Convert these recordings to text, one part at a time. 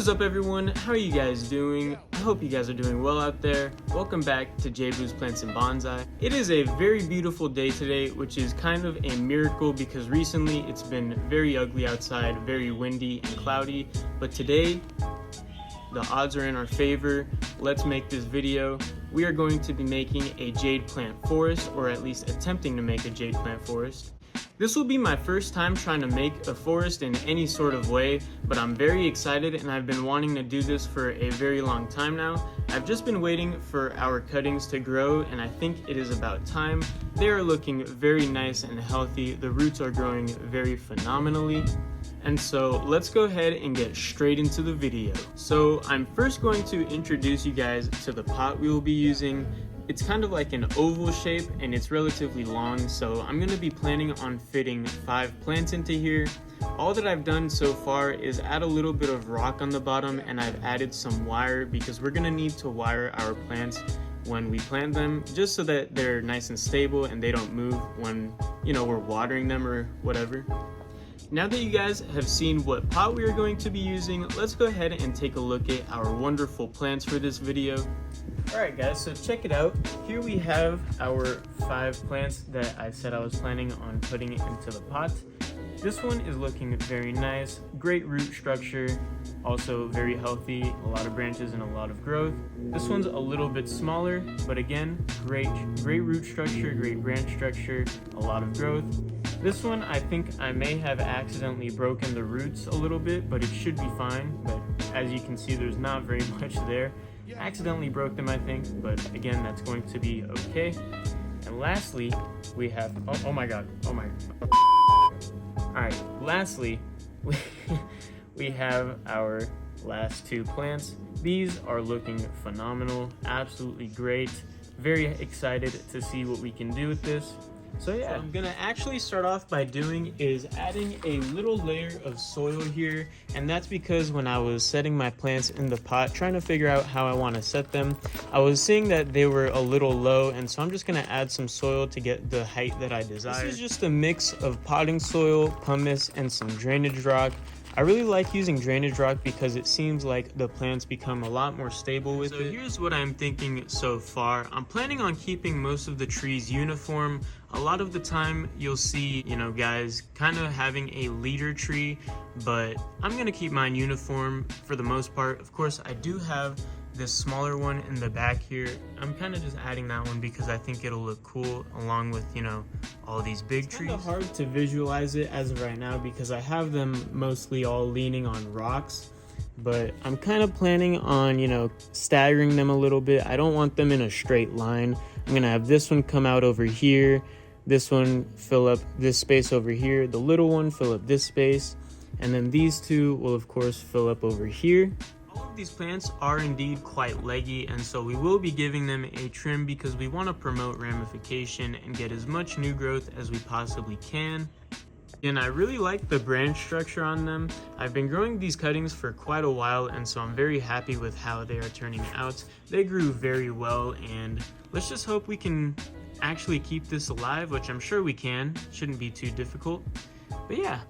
is up, everyone? How are you guys doing? I hope you guys are doing well out there. Welcome back to Jay's Plants and Bonsai. It is a very beautiful day today, which is kind of a miracle because recently it's been very ugly outside, very windy and cloudy. But today, the odds are in our favor. Let's make this video. We are going to be making a jade plant forest, or at least attempting to make a jade plant forest. This will be my first time trying to make a forest in any sort of way, but I'm very excited and I've been wanting to do this for a very long time now. I've just been waiting for our cuttings to grow and I think it is about time. They are looking very nice and healthy. The roots are growing very phenomenally. And so let's go ahead and get straight into the video. So I'm first going to introduce you guys to the pot we will be using. It's kind of like an oval shape and it's relatively long, so I'm going to be planning on fitting 5 plants into here. All that I've done so far is add a little bit of rock on the bottom, and I've added some wire because we're going to need to wire our plants when we plant them, just so that they're nice and stable and they don't move when, we're watering them or whatever. Now that you guys have seen what pot we are going to be using, let's go ahead and take a look at our wonderful plants for this video. Alright guys, so check it out. Here we have our 5 plants that I said I was planning on putting into the pot. This one is looking very nice, great root structure, also very healthy, a lot of branches and a lot of growth. This one's a little bit smaller, but again, great root structure, great branch structure, a lot of growth. This one, I think I may have accidentally broken the roots a little bit, but it should be fine. But as you can see, there's not very much there. Accidentally broke them, I think, but again, that's going to be okay. And lastly, we have, oh my god. Alright, lastly, we have our last 2 plants. These are looking phenomenal, absolutely great. Very excited to see what we can do with this. So yeah, what I'm gonna actually start off by doing is adding a little layer of soil here, and that's because when I was setting my plants in the pot, trying to figure out how I want to set them, I was seeing that they were a little low, and so I'm just gonna add some soil to get the height that I desire. This is just a mix of potting soil, pumice, and some drainage rock. I really like using drainage rock because it seems like the plants become a lot more stable with it. So here's what I'm thinking so far. I'm planning on keeping most of the trees uniform. A lot of the time you'll see, guys kind of having a leader tree, but I'm gonna keep mine uniform for the most part. Of course, I do have this smaller one in the back here. I'm kind of just adding that one because I think it'll look cool along with, all these big trees. It's kind of hard to visualize it as of right now because I have them mostly all leaning on rocks, but I'm kind of planning on, staggering them a little bit. I don't want them in a straight line. I'm gonna have this one come out over here, this one fill up this space over here, the little one fill up this space, and then these 2 will of course fill up over here. These plants are indeed quite leggy, and so we will be giving them a trim because we want to promote ramification and get as much new growth as we possibly can. And I really like the branch structure on them. I've been growing these cuttings for quite a while, and so I'm very happy with how they are turning out. They grew very well, and let's just hope we can actually keep this alive, which I'm sure we can. Shouldn't be too difficult. But yeah,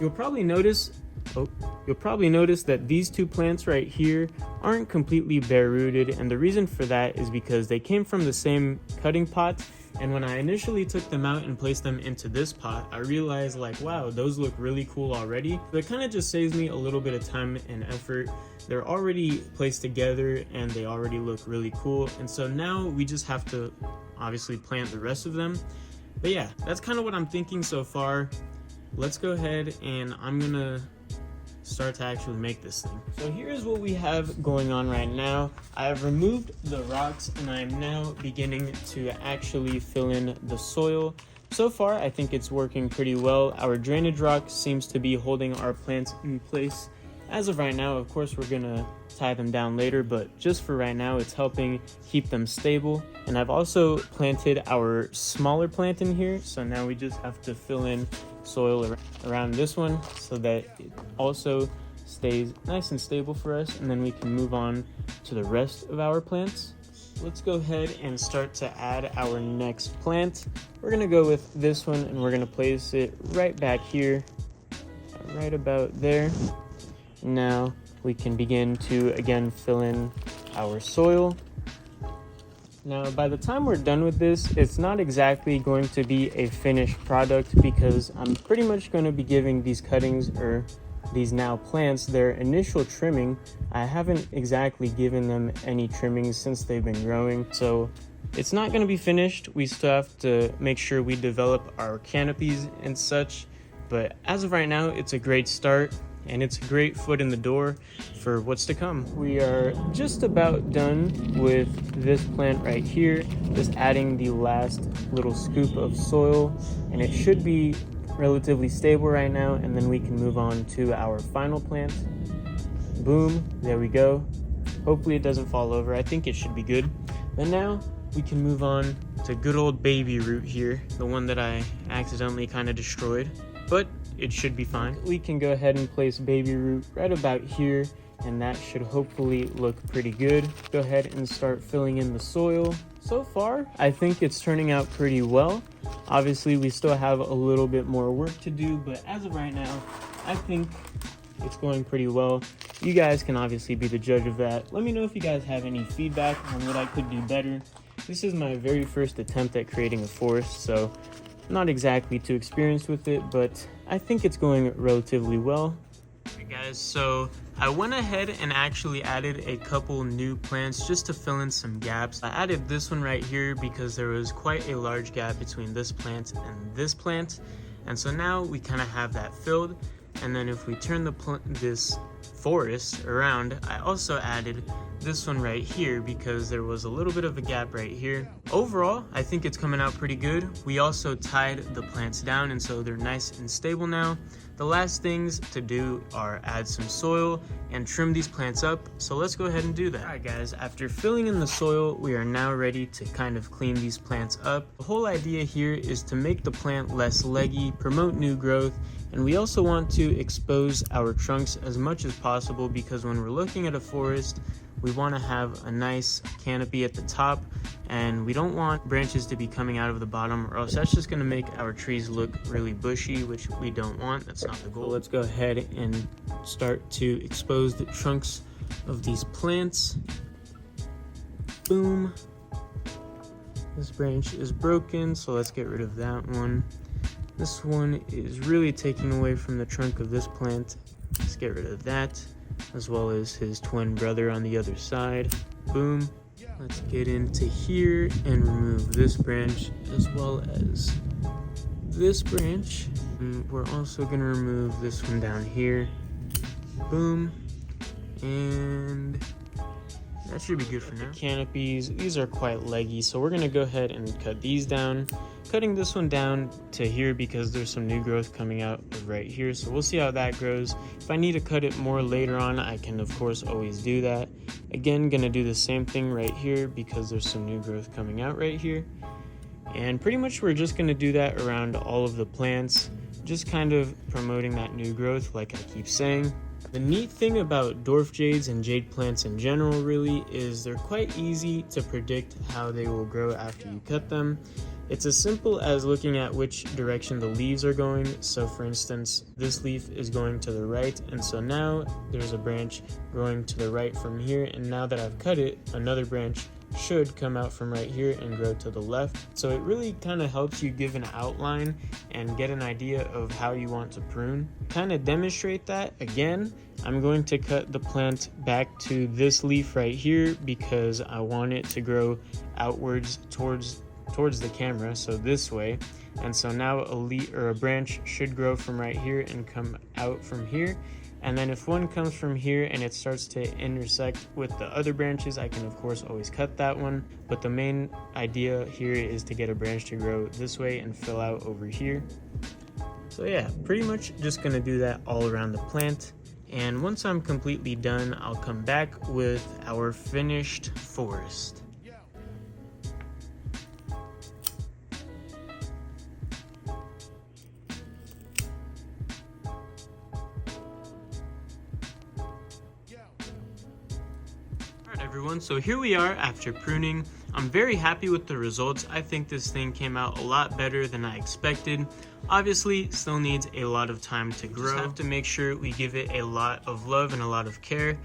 you'll probably notice that these 2 plants right here aren't completely bare rooted, and the reason for that is because they came from the same cutting pot, and when I initially took them out and placed them into this pot, I realized wow, those look really cool already. So it kind of just saves me a little bit of time and effort. They're already placed together and they already look really cool, and so now we just have to obviously plant the rest of them. But yeah, that's kind of what I'm thinking so far. Let's go ahead and I'm gonna start to actually make this thing. So here's what we have going on right now. I have removed the rocks and I am now beginning to actually fill in the soil. So far, I think it's working pretty well. Our drainage rock seems to be holding our plants in place. As of right now, of course, we're gonna tie them down later, but just for right now, it's helping keep them stable. And I've also planted our smaller plant in here, so now we just have to fill in soil around this one so that it also stays nice and stable for us, and then we can move on to the rest of our plants. Let's go ahead and start to add our next plant. We're gonna go with this one and we're gonna place it right back here, right about there. Now, we can begin to again fill in our soil. Now, by the time we're done with this, it's not exactly going to be a finished product because I'm pretty much going to be giving these cuttings, or these now plants, their initial trimming. I haven't exactly given them any trimmings since they've been growing, so it's not going to be finished. We still have to make sure we develop our canopies and such, but as of right now, it's a great start. And it's a great foot in the door for what's to come. We are just about done with this plant right here, just adding the last little scoop of soil, and it should be relatively stable right now, and then we can move on to our final plant. Boom, there we go. Hopefully it doesn't fall over. I think it should be good. Then now we can move on to good old baby root here, the one that I accidentally kind of destroyed, but it should be fine. We can go ahead and place baby root right about here, and that should hopefully look pretty good. Go ahead and start filling in the soil. So far, I think it's turning out pretty well. Obviously, we still have a little bit more work to do, but as of right now, I think it's going pretty well. You guys can obviously be the judge of that. Let me know if you guys have any feedback on what I could do better. This is my very first attempt at creating a forest, so I'm not exactly too experienced with it, but I think it's going relatively well. Hey guys, so I went ahead and actually added a couple new plants just to fill in some gaps. I added this one right here because there was quite a large gap between this plant and this plant, and so now we kind of have that filled. And then if we turn this forest around, I also added this one right here because there was a little bit of a gap right here. Overall, I think it's coming out pretty good. We also tied the plants down, and so they're nice and stable now. The last things to do are add some soil and trim these plants up, so let's go ahead and do that. All right guys, after filling in the soil, we are now ready to kind of clean these plants up. The whole idea here is to make the plant less leggy, promote new growth, and we also want to expose our trunks as much as possible because when we're looking at a forest, we want to have a nice canopy at the top, and we don't want branches to be coming out of the bottom, or else that's just going to make our trees look really bushy, which we don't want. That's not the goal. So let's go ahead and start to expose the trunks of these plants. Boom. This branch is broken, so let's get rid of that one. This one is really taking away from the trunk of this plant. Let's get rid of that, as well as his twin brother on the other side. Boom. Let's get into here and remove this branch as well as this branch. And we're also going to remove this one down here. Boom. And that should be good for now. Canopies, these are quite leggy, so we're going to go ahead and cut these down. Cutting this one down to here because there's some new growth coming out right here, so we'll see how that grows. If I need to cut it more later on, I can of course always do that. Again, gonna do the same thing right here because there's some new growth coming out right here. And pretty much we're just gonna do that around all of the plants, just kind of promoting that new growth like I keep saying. The neat thing about dwarf jades and jade plants in general really is they're quite easy to predict how they will grow after you cut them. It's as simple as looking at which direction the leaves are going. So for instance, this leaf is going to the right, and so now there's a branch growing to the right from here, and now that I've cut it, another branch should come out from right here and grow to the left. So it really kind of helps you give an outline and get an idea of how you want to prune. Kind of demonstrate that, again, I'm going to cut the plant back to this leaf right here because I want it to grow outwards towards the camera, so this way. And so now a leaf or a branch should grow from right here and come out from here. And then if one comes from here and it starts to intersect with the other branches, I can of course always cut that one. But the main idea here is to get a branch to grow this way and fill out over here. So yeah, pretty much just gonna do that all around the plant. And once I'm completely done, I'll come back with our finished forest. Everyone, so here we are after pruning I'm very happy with the results. I think this thing came out a lot better than I expected. Obviously, still needs a lot of time to grow. Just have to make sure we give it a lot of love and a lot of care,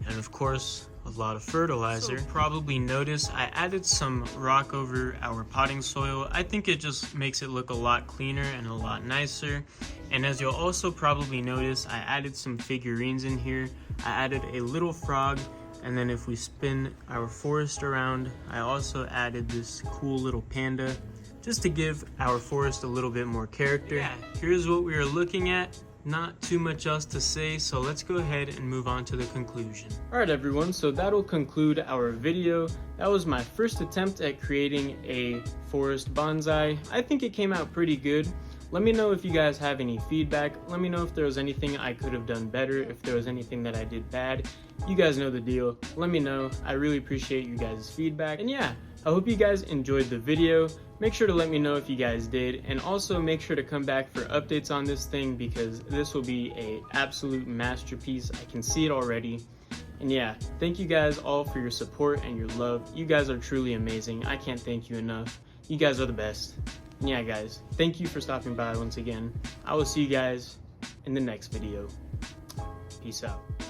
and of course, a lot of fertilizer. So probably notice I added some rock over our potting soil. I think it just makes it look a lot cleaner and a lot nicer. And as you'll also probably notice, I added some figurines in here. I added a little frog, and then if we spin our forest around, I also added this cool little panda just to give our forest a little bit more character. Yeah, here's what we are looking at. Not too much else to say, so let's go ahead and move on to the conclusion. Alright everyone, so that'll conclude our video. That was my first attempt at creating a forest bonsai. I think it came out pretty good. Let me know if you guys have any feedback. Let me know if there was anything I could have done better, if there was anything that I did bad. You guys know the deal. Let me know. I really appreciate you guys' feedback. And yeah, I hope you guys enjoyed the video. Make sure to let me know if you guys did, and also make sure to come back for updates on this thing because this will be an absolute masterpiece. I can see it already. And yeah, thank you guys all for your support and your love. You guys are truly amazing. I can't thank you enough. You guys are the best. And yeah guys, thank you for stopping by once again. I will see you guys in the next video. Peace out.